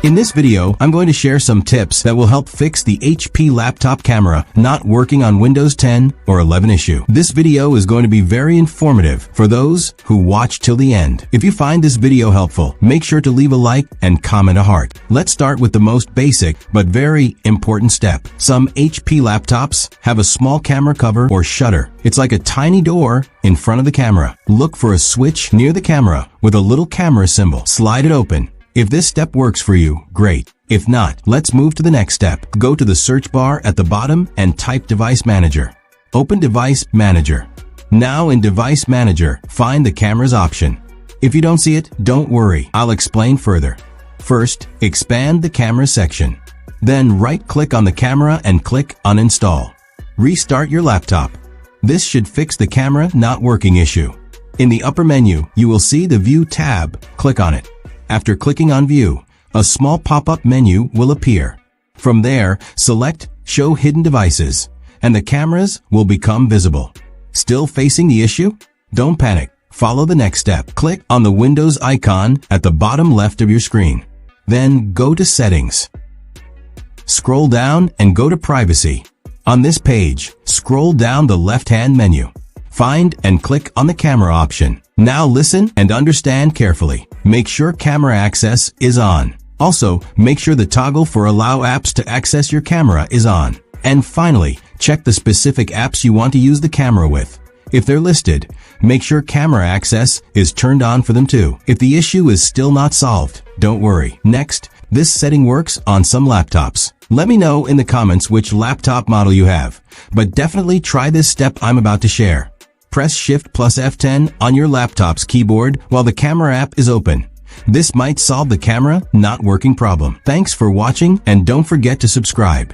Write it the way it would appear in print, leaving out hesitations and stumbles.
In this video, I'm going to share some tips that will help fix the HP laptop camera not working on Windows 10 or 11 issue. This video is going to be very informative for those who watch till the end. If you find this video helpful, make sure to leave a like and comment a heart. Let's start with the most basic but very important step. Some HP laptops have a small camera cover or shutter. It's like a tiny door in front of the camera. Look for a switch near the camera with a little camera symbol. Slide it open. If this step works for you, great. If not, let's move to the next step. Go to the search bar at the bottom and type Device Manager. Open Device Manager. Now in Device Manager, find the cameras option. If you don't see it, don't worry. I'll explain further. First, expand the camera section. Then right-click on the camera and click Uninstall. Restart your laptop. This should fix the camera not working issue. In the upper menu, you will see the View tab. Click on it. After clicking on View, a small pop-up menu will appear. From there, select Show Hidden Devices, and the cameras will become visible. Still facing the issue? Don't panic. Follow the next step. Click on the Windows icon at the bottom left of your screen. Then go to Settings. Scroll down and go to Privacy. On this page, scroll down the left-hand menu. Find and click on the camera option. Now listen and understand carefully. Make sure camera access is on. Also, make sure the toggle for Allow Apps to access your camera is on. And finally, check the specific apps you want to use the camera with. If they're listed, make sure camera access is turned on for them too. If the issue is still not solved, don't worry. Next, this setting works on some laptops. Let me know in the comments which laptop model you have, but definitely try this step I'm about to share. Press Shift plus F10 on your laptop's keyboard while the camera app is open. This might solve the camera not working problem. Thanks for watching and don't forget to subscribe.